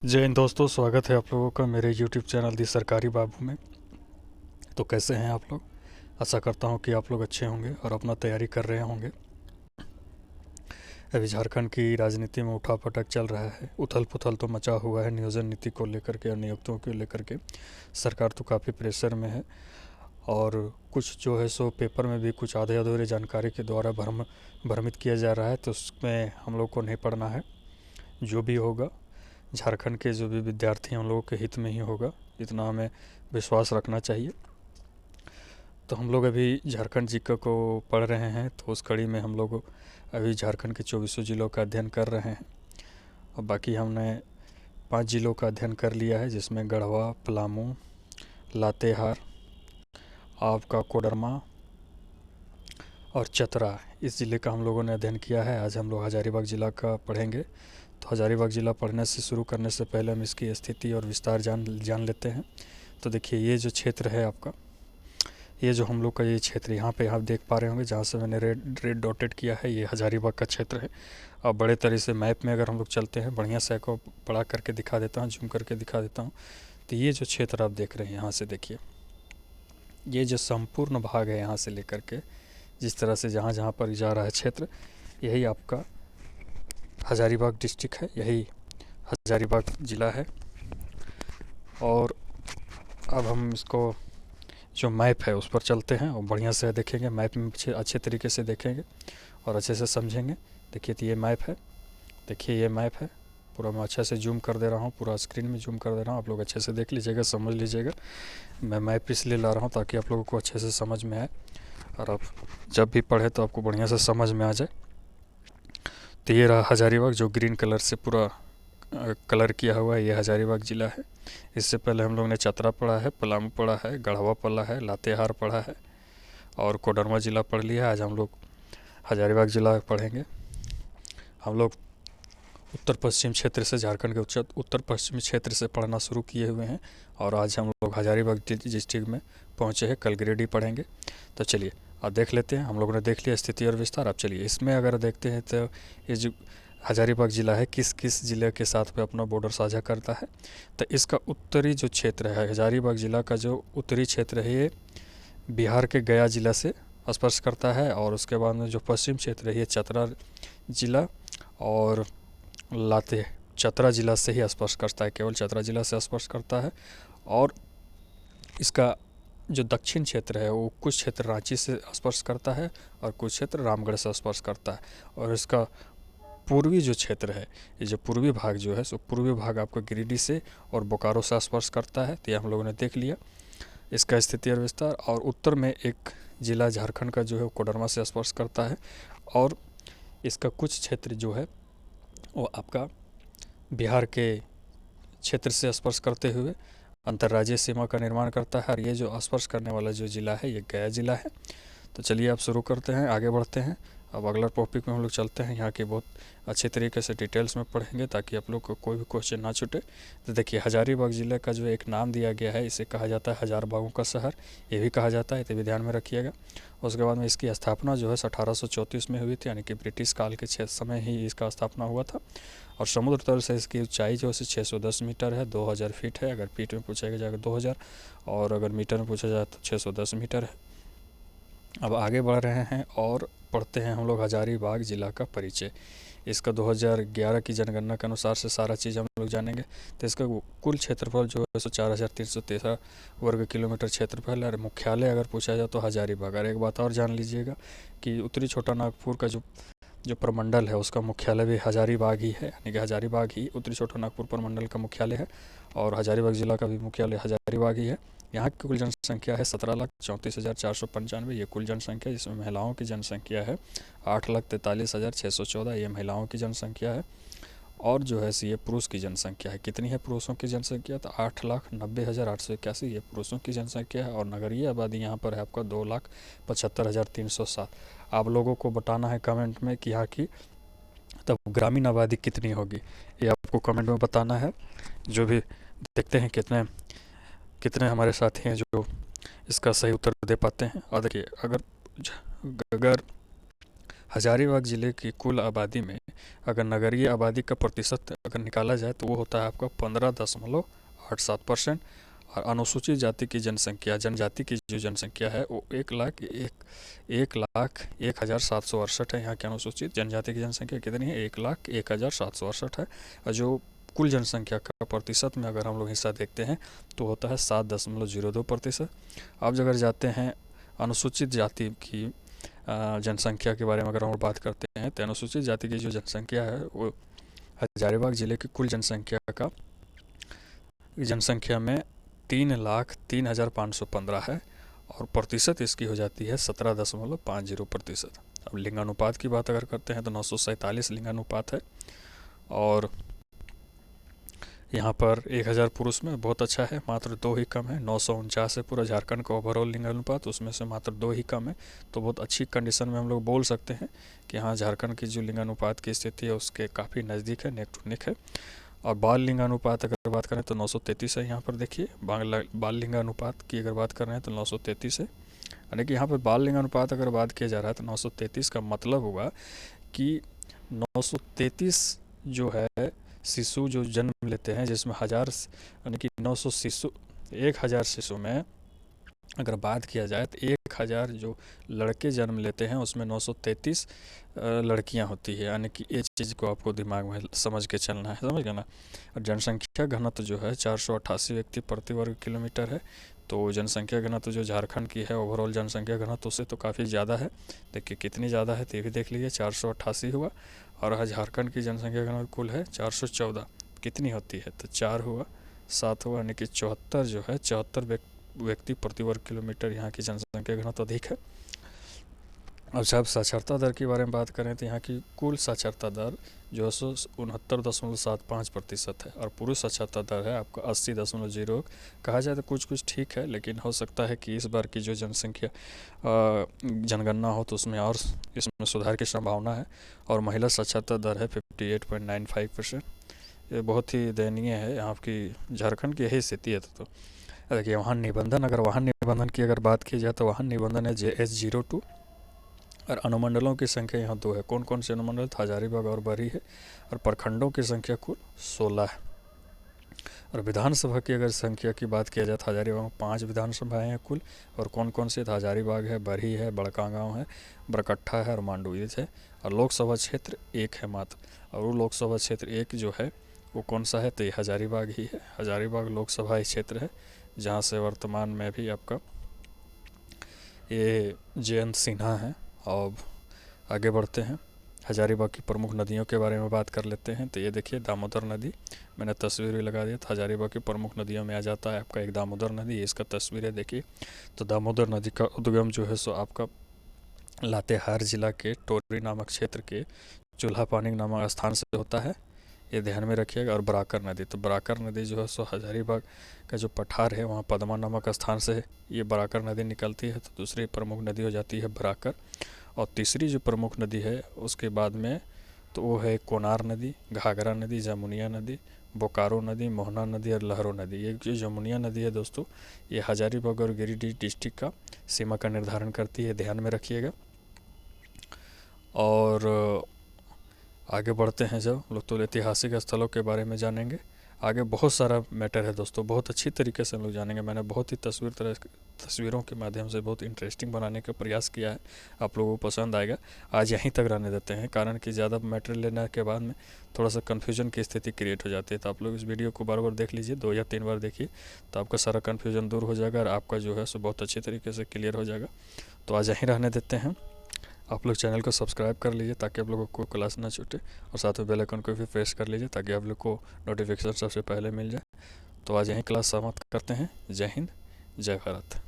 जय हिंद दोस्तों, स्वागत है आप लोगों का मेरे YouTube चैनल दी सरकारी बाबू में। तो कैसे हैं आप लोग? आशा करता हूं कि आप लोग अच्छे होंगे और अपना तैयारी कर रहे होंगे। अभी झारखंड की राजनीति में उठापटक चल रहा है, उथल पुथल तो मचा हुआ है नियोजन नीति को लेकर के और नियुक्तियों को लेकर के। सरकार तो काफ़ी प्रेशर में है और कुछ जो है सो पेपर में भी कुछ आधे अधूरे जानकारी के द्वारा भ्रमित किया जा रहा है, तो उसमें हम लोग को नहीं पढ़ना है। जो भी होगा झारखंड के जो भी विद्यार्थी हैं उन लोगों के हित में ही होगा, इतना हमें विश्वास रखना चाहिए। तो हम लोग अभी झारखंड जी को पढ़ रहे हैं, तो उस कड़ी में हम लोग अभी झारखंड के 24 जिलों का अध्ययन कर रहे हैं और बाकी हमने 5 जिलों का अध्ययन कर लिया है, जिसमें गढ़वा, पलामू, लातेहार, आपका कोडरमा और चतरा, इस ज़िले का हम लोगों ने अध्ययन किया है। आज हम लोग हजारीबाग ज़िला का पढ़ेंगे। तो हजारीबाग ज़िला पढ़ने से शुरू करने से पहले हम इसकी स्थिति और विस्तार जान लेते हैं। तो देखिए, ये जो क्षेत्र है आपका, ये जो हम लोग का ये क्षेत्र यहाँ पे आप देख पा रहे होंगे, जहाँ से मैंने रेड डॉटेड किया है, ये हजारीबाग का क्षेत्र है। और बड़े तरह से मैप में अगर हम लोग चलते हैं, बढ़िया से को बड़ा करके दिखा देता हूँ, जूम करके दिखा देता हूँ। तो ये जो क्षेत्र आप देख रहे हैं, यहाँ से देखिए, ये जो संपूर्ण भाग है यहाँ से लेकर के जिस तरह से जहाँ जहाँ पर जा रहा है क्षेत्र, यही आपका हजारीबाग डिस्ट्रिक्ट है, यही हजारीबाग ज़िला है। और अब हम इसको जो मैप है उस पर चलते हैं और बढ़िया से देखेंगे, मैप में अच्छे तरीके से देखेंगे और अच्छे से समझेंगे। देखिए, तो ये मैप है, देखिए ये मैप है पूरा। मैं अच्छे से जूम कर दे रहा हूँ, पूरा स्क्रीन में जूम कर दे रहा हूँ, आप लोग अच्छे से देख लीजिएगा, समझ लीजिएगा। मैं मैप इसलिए ला रहा हूँ ताकि आप लोगों को अच्छे से समझ में आए और आप जब भी पढ़े तो आपको बढ़िया से समझ में आ जाए। तो ये रहा हजारीबाग, जो ग्रीन कलर से पूरा कलर किया हुआ है, ये हजारीबाग ज़िला है। इससे पहले हम लोग ने चतरा पढ़ा है, पलामू पढ़ा है, गढ़वा पढ़ा है, लातेहार पढ़ा है और कोडरमा ज़िला पढ़ लिया है। आज हम लोग हजारीबाग ज़िला पढ़ेंगे। हम लोग उत्तर पश्चिम क्षेत्र से, झारखंड के उत्तर पश्चिमी क्षेत्र से पढ़ना शुरू किए हुए हैं और आज हम लोग हजारीबाग डिस्ट्रिक्ट में पहुँचे हैं। कल गिरिडीह पढ़ेंगे। तो चलिए अब देख लेते हैं। हम लोगों ने देख लिया स्थिति और विस्तार। अब चलिए इसमें अगर देखते हैं तो ये जो हजारीबाग ज़िला है किस किस ज़िले के साथ में अपना बॉर्डर साझा करता है। तो इसका उत्तरी जो क्षेत्र है, हजारीबाग ज़िला का जो उत्तरी क्षेत्र है, ये बिहार के गया ज़िला से स्पर्श करता है। और उसके बाद में जो पश्चिम क्षेत्र है, ये चतरा ज़िला और चतरा ज़िला से ही स्पर्श करता है, केवल चतरा ज़िला से स्पर्श करता है। और इसका जो दक्षिण क्षेत्र है वो कुछ क्षेत्र रांची से स्पर्श करता है और कुछ क्षेत्र रामगढ़ से स्पर्श करता है। और इसका पूर्वी जो क्षेत्र है, ये जो पूर्वी भाग जो है, सो पूर्वी भाग आपको गिरिडीह से और बोकारो से स्पर्श करता है। तो ये हम लोगों ने देख लिया इसका स्थिति और विस्तार। और उत्तर में एक ज़िला झारखंड का जो है कोडरमा से स्पर्श करता है और इसका कुछ क्षेत्र जो है वो आपका बिहार के क्षेत्र से स्पर्श करते हुए अंतर्राज्यीय सीमा का निर्माण करता है। और ये जो स्पर्श करने वाला जो ज़िला है, ये गया ज़िला है। तो चलिए अब शुरू करते हैं, आगे बढ़ते हैं। अब अगला टॉपिक में हम लोग चलते हैं, यहाँ के बहुत अच्छे तरीके से डिटेल्स में पढ़ेंगे ताकि आप लोग को कोई भी क्वेश्चन ना छूटे। तो देखिए, हजारीबाग ज़िले का जो एक नाम दिया गया है, इसे कहा जाता है हजार बागों का शहर, ये भी कहा जाता है, तो भी ध्यान में रखिएगा। उसके बाद में इसकी स्थापना जो है 1834 में हुई थी, यानी कि ब्रिटिश काल के समय ही इसका स्थापना हुआ था। और समुद्र तल से इसकी ऊंचाई जो है 610 मीटर है, 2000 फीट है। अगर फीट में पूछा जाएगा 2000 और अगर मीटर में पूछा जाए तो 610 मीटर है। अब आगे बढ़ रहे हैं और पढ़ते हैं हम लोग हजारीबाग ज़िला का परिचय। इसका 2011 की जनगणना के अनुसार से सारा चीज़ हम लोग जानेंगे। तो इसका कुल क्षेत्रफल जो है सो 4313 वर्ग किलोमीटर क्षेत्रफल है। मुख्यालय अगर पूछा जाए तो हजारीबाग। और एक बात और जान लीजिएगा कि उत्तरी छोटा नागपुर का जो प्रमंडल है उसका मुख्यालय भी हजारीबाग ही है, यानी कि हजारीबाग ही उत्तरी छोटा नागपुर प्रमंडल का मुख्यालय है। और हजारीबाग ज़िला का भी मुख्यालय हजारीबाग ही है। यहाँ की कुल जनसंख्या है 17,34,495, ये कुल जनसंख्या, जिसमें महिलाओं की जनसंख्या है 8,43,614, ये महिलाओं की जनसंख्या है। और जो है ये पुरुष की जनसंख्या है, कितनी है पुरुषों की जनसंख्या, तो 8,90,881 ये पुरुषों की जनसंख्या है। और नगरीय आबादी यहाँ पर है आपका 2,75,307। आप लोगों को बताना है कमेंट में कि यहाँ की तब ग्रामीण आबादी कितनी होगी, ये आपको कमेंट में बताना है। जो भी देखते हैं कितने कितने हमारे साथी हैं जो इसका सही उत्तर दे पाते हैं। और देखिए, अगर हजारीबाग ज़िले की कुल आबादी में अगर नगरीय आबादी का प्रतिशत अगर निकाला जाए तो वो होता है आपका 15.87%। और अनुसूचित जाति की जनसंख्या, जनजाति की जो जनसंख्या है वो 1,01,01,768 है। यहाँ की अनुसूचित जनजाति की जनसंख्या कितनी है? 1,01,768 है। और जो कुल जनसंख्या का प्रतिशत में अगर हम लोग हिस्सा देखते हैं तो होता है 7.02%। अब अगर जाते हैं अनुसूचित जाति की जनसंख्या के बारे में अगर हम बात करते हैं तो अनुसूचित जाति की जो जनसंख्या है वो हजारीबाग ज़िले की कुल जनसंख्या में 3,03,515 है और प्रतिशत इसकी हो जाती है 17.50%। अब लिंगानुपात की बात अगर करते हैं तो 947 लिंगानुपात है और यहाँ पर 1000 पुरुष में बहुत अच्छा है, मात्र 2 ही कम है। 949 है पूरा झारखंड का ओवरऑल लिंगानुपात, उसमें से मात्र 2 ही कम है। तो बहुत अच्छी कंडीशन में हम लोग बोल सकते हैं कि हाँ, झारखंड की जो लिंगानुपात की स्थिति है उसके काफ़ी नज़दीक है, नेक टू नेक है। और बाल लिंगानुपात अगर बात करें तो 933 है। यहाँ पर देखिए बाल लिंगानुपात की अगर बात कर रहे हैं तो 933 है। यानी कि यहाँ पर बाल लिंगानुपात अगर बात किया जा रहा है तो 933 का मतलब हुआ कि 933 जो है शिशु जो जन्म लेते हैं, जिसमें 1000 यानी कि 900 शिशु, 1000 शिशु में अगर बात किया जाए तो 1000 जो लड़के जन्म लेते हैं उसमें 933 लड़कियां होती है। यानी कि ये चीज़ को आपको दिमाग में समझ के चलना है, समझ गए ना। और जनसंख्या घनत्व जो है 488 व्यक्ति प्रति वर्ग किलोमीटर है। तो जनसंख्या घनत्व जो झारखंड की है ओवरऑल जनसंख्या घनत्व उससे तो काफ़ी ज़्यादा है। देखिए कितनी ज़्यादा है तो ये भी देख लीजिए, 488 हुआ। और झारखंड की जनसंख्या घनत्व कुल है 414, कितनी होती है तो 4 हुआ, 7 हुआ, यानी कि 74 जो है 74 व्यक्ति प्रति वर्ग किलोमीटर यहाँ की जनसंख्या घनत्व अधिक है। और जब साक्षरता दर के बारे में बात करें तो यहाँ की कुल साक्षरता दर जो है 69.75% है और पुरुष साक्षरता दर है आपका 80.01। कहा जाए तो कुछ ठीक है, लेकिन हो सकता है कि इस बार की जो जनसंख्या जनगणना हो तो उसमें और इसमें सुधार की संभावना है। और महिला साक्षरता दर है 58.95%। ये बहुत ही दयनीय है यहाँ की, झारखंड की यही स्थिति है। तो देखिए वाहन निबंधन, अगर वाहन निबंधन की अगर बात की जाए तो वाहन निबंधन है JS02। और अनुमंडलों की संख्या यहाँ 2 है। कौन कौन से अनुमंडल? हजारीबाग और बरी है। और प्रखंडों की संख्या कुल 16 है। और विधानसभा की अगर संख्या की बात किया जाए तो हजारीबाग में 5 विधानसभाएँ हैं कुल। और कौन कौन से? हजारीबाग है, बरी है, बड़कागांव है, बरकट्ठा है और मांडू है। और लोकसभा क्षेत्र 1 है मात्र। और वो लोकसभा क्षेत्र 1 जो है वो कौन सा है तो ये हजारीबाग ही है। हजारीबाग लोकसभा क्षेत्र है जहाँ से वर्तमान में भी आपका ये जयंत सिन्हा है। और आगे बढ़ते हैं, हजारीबाग की प्रमुख नदियों के बारे में बात कर लेते हैं। तो ये देखिए दामोदर नदी, मैंने तस्वीर भी लगा दिया। हजारीबाग की प्रमुख नदियों में आ जाता है आपका एक दामोदर नदी, इसका तस्वीर है देखिए। तो दामोदर नदी का उद्गम जो है सो आपका लातेहार जिला के टोरी नामक क्षेत्र के चूल्हा पानी नामक स्थान से होता है, ये ध्यान में रखिएगा। और बराकर नदी, तो बराकर नदी जो है सो हजारीबाग का जो पठार है वहाँ पदमा नामक स्थान से ये बराकर नदी निकलती है। तो दूसरी प्रमुख नदी हो जाती है बराकर। और तीसरी जो प्रमुख नदी है उसके बाद में तो वो है कोनार नदी, घाघरा नदी, जमुनिया नदी, बोकारो नदी, मोहना नदी और लहरों नदी। ये जो जमुनिया नदी है दोस्तों, ये हजारीबाग और गिरिडीह डिस्ट्रिक्ट का सीमा का निर्धारण करती है, ध्यान में रखिएगा। और आगे बढ़ते हैं जब लोग तो ऐतिहासिक स्थलों के बारे में जानेंगे। आगे बहुत सारा मैटर है दोस्तों, बहुत अच्छी तरीके से हम लोग जानेंगे। मैंने बहुत ही तस्वीरों के माध्यम से बहुत इंटरेस्टिंग बनाने का प्रयास किया है, आप लोगों को पसंद आएगा। आज यहीं तक रहने देते हैं, कारण कि ज़्यादा मैटर लेने के बाद में थोड़ा सा कन्फ्यूजन की स्थिति क्रिएट हो जाती है। तो आप लोग इस वीडियो को बार बार देख लीजिए, 2 या 3 बार देखिए, तो आपका सारा कन्फ्यूजन दूर हो जाएगा और आपका जो है सो बहुत अच्छी तरीके से क्लियर हो जाएगा। तो आज यहीं रहने देते हैं। आप लोग चैनल को सब्सक्राइब कर लीजिए ताकि आप लोगों को क्लास ना छूटे, और साथ में बेल आइकन को भी प्रेस कर लीजिए ताकि आप लोग को नोटिफिकेशन सबसे पहले मिल जाए। तो आज यहीं क्लास समाप्त करते हैं। जय हिंद, जय भारत।